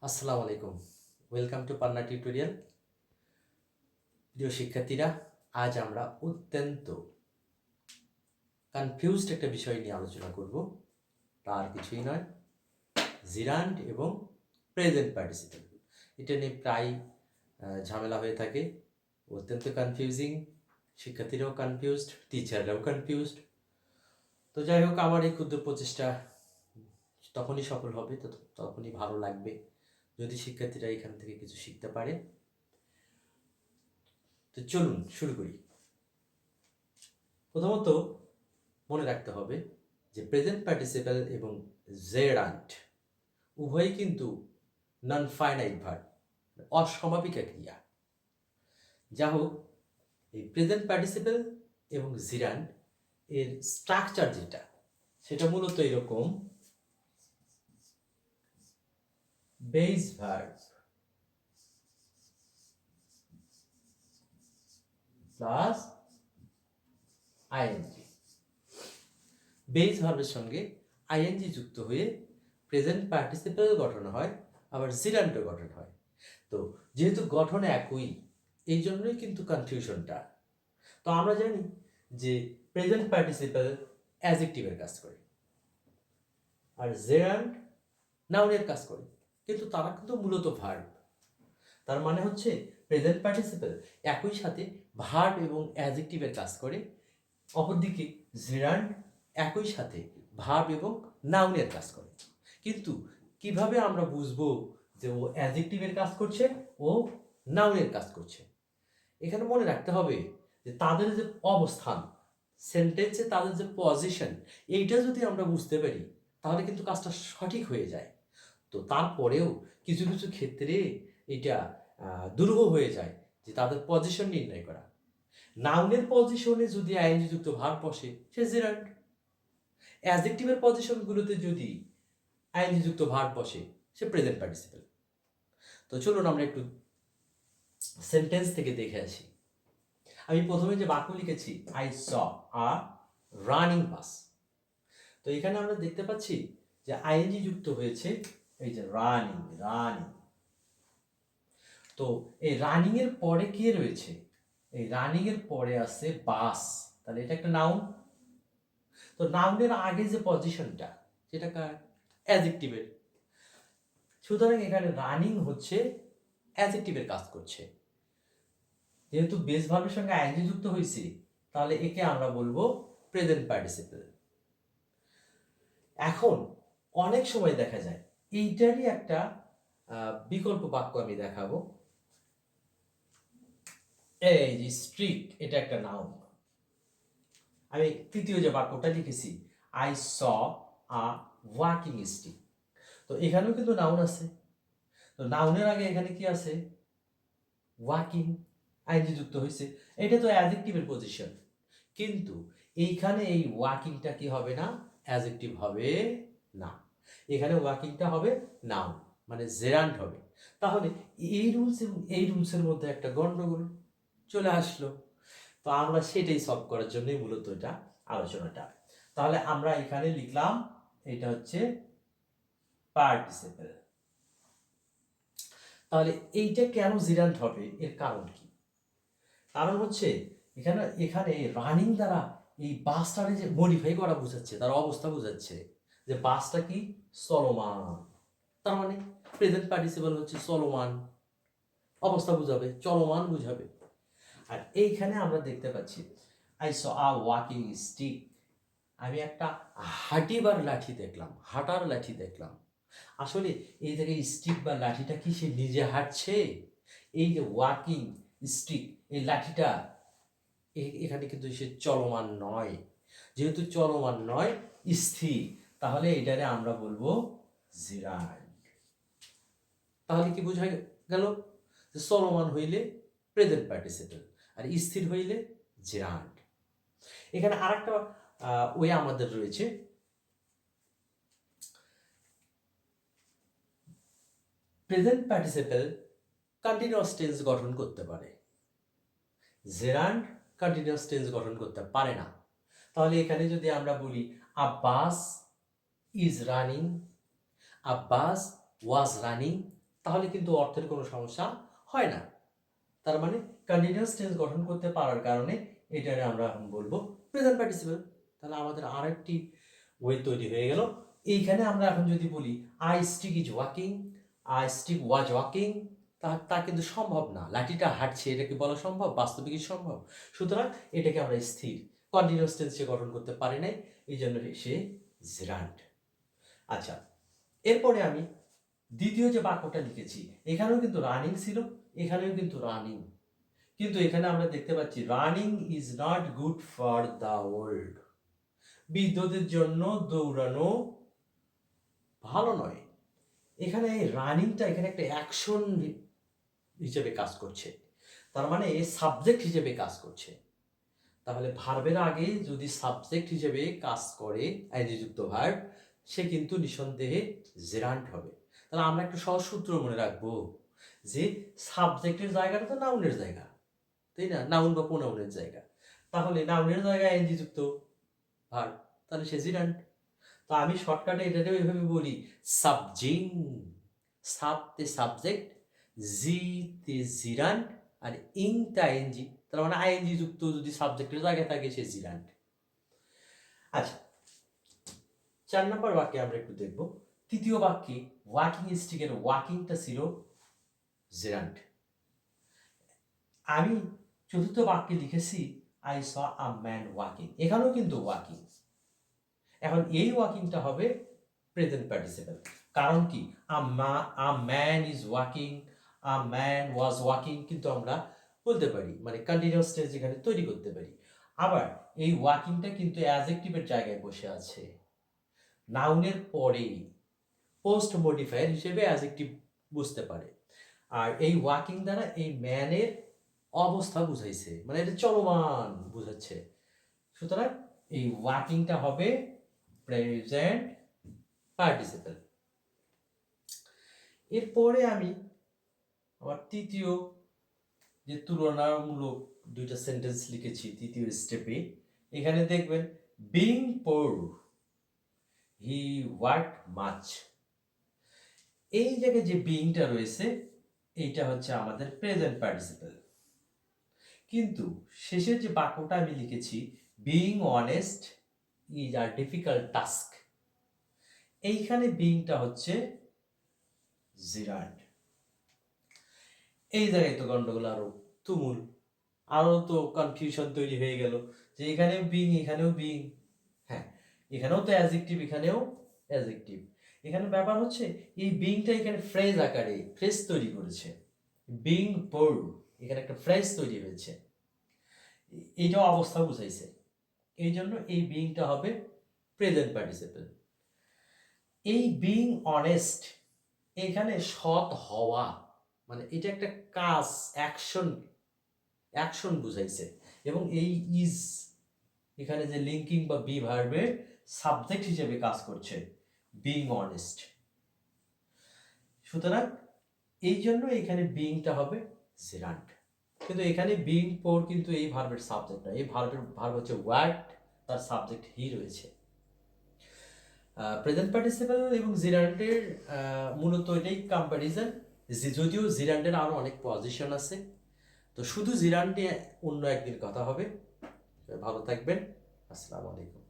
আসসালামু আলাইকুম। Welcome to Panna tutorial. প্রিয় শিক্ষার্থীরা, আজ আমরা অত্যন্ত কনফিউজড একটা বিষয় নিয়ে আলোচনা করব। তার কিছুই নয়, জিরান্ড এবং প্রেজেন্ট পার্টিসিপেল। এটা নিয়ে প্রায় ঝামেলা হয়ে থাকে, অত্যন্ত কনফিউজিং। শিক্ষার্থীরাও কনফিউজড, টিচাররাও কনফিউজড। তো যাই হোক, আমার এই ক্ষুদ্র প্রচেষ্টা তখনই সফল হবে, তখনই ভালো লাগবে যদি শিক্ষার্থীরা এখান থেকে কিছু শিখতে পারে। তো চলুন শুরু করি। প্রথমত মনে রাখতে হবে যে প্রেজেন্ট পার্টিসিপেল এবং জেরান্ট উভয়ই কিন্তু নন ফাইনাইট ভার্ব, অসমাপিকা ক্রিয়া। যা হোক, এই প্রেজেন্ট পার্টিসিপেল এবং জিরান্ট এর স্ট্রাকচার যেটা, সেটা মূলত এরকম: base verb plus ING. Base ভার্বের সঙ্গে আইএনজি যুক্ত হয়ে প্রেজেন্ট পার্টিসিপেল গঠন হয়, আবার জিরান্ডও গঠন হয়। তো যেহেতু গঠন একই, এই জন্যই কিন্তু কনফিউশনটা। তো আমরা জানি যে প্রেজেন্ট পার্টিসিপেল অ্যাজেক্টিভের কাজ করে, আর জেরান্ড নাউনের কাজ করে, কিন্তু তারা কিন্তু মূলত ভার্ব। তার মানে হচ্ছে প্রেজেন্ট পার্টিসিপেল একই সাথে ভার্ব এবং অ্যাজেক্টিভের কাজ করে, অপরদিকে জেরান্ড একই সাথে ভার্ব এবং নাউনের কাজ করে। কিন্তু কিভাবে আমরা বুঝবো যে ও অ্যাডজেক্টিভের কাজ করছে ও নাউনের কাজ করছে? এখানে মনে রাখতে হবে যে তাদের যে অবস্থান, সেন্টেন্সে তাদের যে পজিশন, এইটা যদি আমরা বুঝতে পারি তাহলে কিন্তু কাজটা সঠিক হয়ে যায়। তো তারপরেও কিছু কিছু ক্ষেত্রে এটা দুরূহ হয়ে যায় যে তাদের পজিশন নির্ণয় করা। নাউনের পজিশনে যদি আইএনজি যুক্ত ভার্ব বসে, সে জেরান্ড। অ্যাডজেক্টিভের পজিশনগুলোতে যদি আইএনজি যুক্ত ভার্ব বসে, সে প্রেজেন্ট পার্টিসিপেল। তো চলুন আমরা একটু সেন্টেন্স থেকে দেখে আসি। আমি প্রথমে যে বাক্য লিখেছি, I saw a running bus. তো এখানে আমরা দেখতে পাচ্ছি যে আইএনজি যুক্ত হয়েছে, এই যে রানিং রানিং। তো এই রানিং এর পরে কে রয়েছে? এই রানিং এর পরে আছে বাস, তাহলে এটা একটা নাউন। তো নাউনের আগে যে পজিশনটা, সেটা কার? অ্যাডজেক্টিভের। সুতরাং এখানে রানিং হচ্ছে অ্যাডজেক্টিভের কাজ করছে। যেহেতু বেস ভার্বের সঙ্গে আইএনজি যুক্ত হয়েছে, তাহলে একে আমরা বলবো প্রেজেন্ট পার্টিসিপেল। এখন অনেক সময় দেখা যায়, এইটারই একটা বিকল্প বাক্য আমি দেখাবো। এই যে স্ট্রিক্ট, এটা একটা নাউন। আমি তৃতীয় যে বাক্যটা লিখেছি, I saw a walking stick. তো এখানেও কিন্তু নাউন আছে। তো নাউনের আগে এখানে কি আছে? ওয়াকিং, আইএনজি যুক্ত হয়েছে। এটা তো অ্যাডজেক্টিভের পজিশন, কিন্তু এইখানে এই ওয়াকিংটা কি হবে না? অ্যাডজেক্টিভ হবে না। এখানে ওয়াকিংটা হবে নাউন, মানে জেরান্ট হবে। তাহলে এই রুলস এবং এই রুলসের মধ্যে একটা গন্ডগোল চলে আসলো। তো আমরা সেটাই সলভ করার জন্যই মূলত এটা আলোচনাটা। তাহলে আমরা এখানে লিখলাম, এটা হচ্ছে পার্টিসিপেল। তাহলে এইটা কেন জিরান্ট হবে, এর কারণ কি? কারণ হচ্ছে এখানে এখানে রানিং দ্বারা এই বাসটারে যে মডিফাই করা বোঝাচ্ছে, তার অবস্থা বোঝাচ্ছে যে বাসটা কি চলমান। তার মানে প্রেজেন্ট পার্টিসিপল হচ্ছে চলমান, অবস্থা বুঝাবে, চলমান বুঝাবে। আর এইখানে আমরা দেখতে পাচ্ছি, I saw a walking stick. আমি একটা হাঁটিবার লাঠি দেখলাম, হাঁটার লাঠি দেখলাম। আসলে এই জায়গায় স্টিক বা লাঠিটা কি সে নিজে হাঁটছে? এই যে ওয়াকিং স্টিক, এই লাঠিটা এখানে কিন্তু সে চলমান নয়। যেহেতু চলমান নয়, স্থির, তাহলে এটারে আমরা বলবো জিরান্ড। তাহলে কি বোঝা গেল যে চলমান হইলে প্রেজেন্ট পার্টিসিপেল, আর স্থির হইলে জিরান্ড। এখানে আরেকটা ওয়ে আমাদের রয়েছে। প্রেজেন্ট পার্টিসিপেল কন্টিনিউয়াস টেন্স গঠন করতে পারে, জেরান্ড কন্টিনিউয়াস টেন্স গঠন করতে পারে না। তাহলে এখানে যদি আমরা বলি Abbas is running, Abbas was running, তাহলে কিন্তু অর্থের কোনো সমস্যা হয় না। তার মানে কন্টিনিউয়াস টেন্স গঠন করতে পারার কারণে এটারে আমরা এখন বলবো প্রেজেন্ট পার্টিসিপল। তাহলে আমাদের আরেকটি ওয়ে তৈরি হয়ে গেল। এইখানে আমরা এখন যদি বলি I stick is walking, I stick was walking, তা কিন্তু সম্ভব না। লাঠিটা হাঁটছে, এটা কি বলা সম্ভব? বাস্তবে কি সম্ভব? সুতরাং এটাকে আমরা স্থির কন্টিনিউয়াস টেন্সে গঠন করতে পারি নাই, এই জন্য সে জেরান্ট। আচ্ছা, এরপরে আমি দ্বিতীয় যে বাক্যটা লিখেছি, এখানেও কিন্তু রানিং ছিল, এখানেও কিন্তু রানিং, কিন্তু এখানে আমরা দেখতে পাচ্ছি running is not good for the world. বিদ্যুতের জন্য দৌড়ানো ভালো নয়। এখানে রানিংটা এখানে একটা অ্যাকশন হিসেবে কাজ করছে, তার মানে সাবজেক্ট হিসেবে কাজ করছে। তাহলে ভার্বের আগে যদি সাবজেক্ট হিসেবে কাজ করে আইএনজি যুক্ত ভার্ব, সে কিন্তু নিঃসন্দেহে জেরান্ট হবে। তাহলে আমরা একটা সহজ সূত্র মনে রাখবো যে সাবজেক্টের জায়গাটা তো নাউনের জায়গা, তাই না? নাউন বা প্রোনাউনের জায়গা। তাহলে নাউনের জায়গায় আইএনজি যুক্ত ভার্ব, তাহলে সে জিরান্ট। তো আমি শর্টকাটে এটাকেও এভাবে বলি সাবজিং, সাবতে সাবজেক্ট, জিতে জিরান্ট, আর ইংটা আইএনজি। তার মানে আইএনজি যুক্ত যদি সাবজেক্টের জায়গায় থাকে সে জিরান্ট। আচ্ছা, 4 নম্বর বাক্যে আমরা একটু দেখব। তৃতীয় বাক্যে ওয়াকিং স্টিকের ওয়াকিংটা ছিল জেরান্ট। আমি চতুর্থ বাক্যে লিখেছি I saw a man walking, এখানেও কিন্তু ওয়াকিং। এখন এই ওয়াকিংটা হবে প্রেজেন্ট পার্টিসিপল। কারণ কি? A man is walking, a man was walking কিন্তু আমরা বলতে পারি, মানে কন্টিনিউয়াস টেন্স এখানে তৈরি করতে পারি। আবার এই ওয়াকিংটা কিন্তু অ্যাডজেক্টিভের জায়গায় বসে আছে, নাউনের পরে পোস্ট মডিফায়ার হিসেবে অ্যাডজেক্টিভ বুঝতে পারে। আর এই ওয়াকিং দ্বারা এই ম্যানের অবস্থা বুঝাইছে, মানে এটা চলমান বুঝাচ্ছে। সুতরাং এই ওয়াকিংটা হবে প্রেজেন্ট পার্টিসিপল। এরপরে আমি আমার তৃতীয় যে তুলনামূলক দুইটা সেন্টেন্স লিখেছি তৃতীয় স্টেপে, এখানে দেখবেন বিং পোর হি ওয়ার্কড মাচ। এই জায়গায় যে বিংটা রয়েছে এইটা হচ্ছে আমাদের প্রেজেন্ট পার্টিসিপল, কিন্তু শেষের যে বাক্যটা আমি লিখেছি being honest is a difficult task, এইখানে বিংটা হচ্ছে জিরান্ট। এই জায়গায় তো গন্ডগোল আরো তুমুল, আরো তো কনফিউশন তৈরি হয়ে গেল যে এখানেও বিং এখানেও বিং, হ্যাঁ এখানেও তো অ্যাডজেক্টিভ এখানেও অ্যাডজেক্টিভ। এখানে ব্যাপার হচ্ছে এই বিংটা এখানে ফ্রেজ আকারে ফ্রেজ তৈরি করেছে, বিং পোর এখানে একটা ফ্রেজ তৈরি হয়েছে, এইটাও অবস্থা বুঝাইছে, এই জন্য এই বিংটা হবে প্রেজেন্ট পার্টিসিপল। এই বিং অনেস্ট এখানে সৎ হওয়া, মানে এটা একটা কাজ, অ্যাকশন বুঝাইছে, এবং এই ইজ এখানে যে লিঙ্কিং বা বি ভার্বের সাবজেক্ট হিসেবে কাজ করছে বিং অনেস্ট। সুতরাং এই জন্য এখানে বিংটা হবে জিরান্ট। কিন্তু এখানে বিং পোর কিন্তু এই ভার্বের সাবজেক্ট না, এই ভার্ব হচ্ছে ওয়ার্ড, তার সাবজেক্ট হি রয়েছে। প্রেজেন্ট পার্টিসিপল এবং জিরান্টের মূলত এটাই কম্প্যারিজন, যদিও জিরান্টের আরও অনেক পজিশন আছে। তো শুধু জিরান্ট নিয়ে অন্য একদিন কথা হবে। ভালো থাকবেন, আসসালামু আলাইকুম।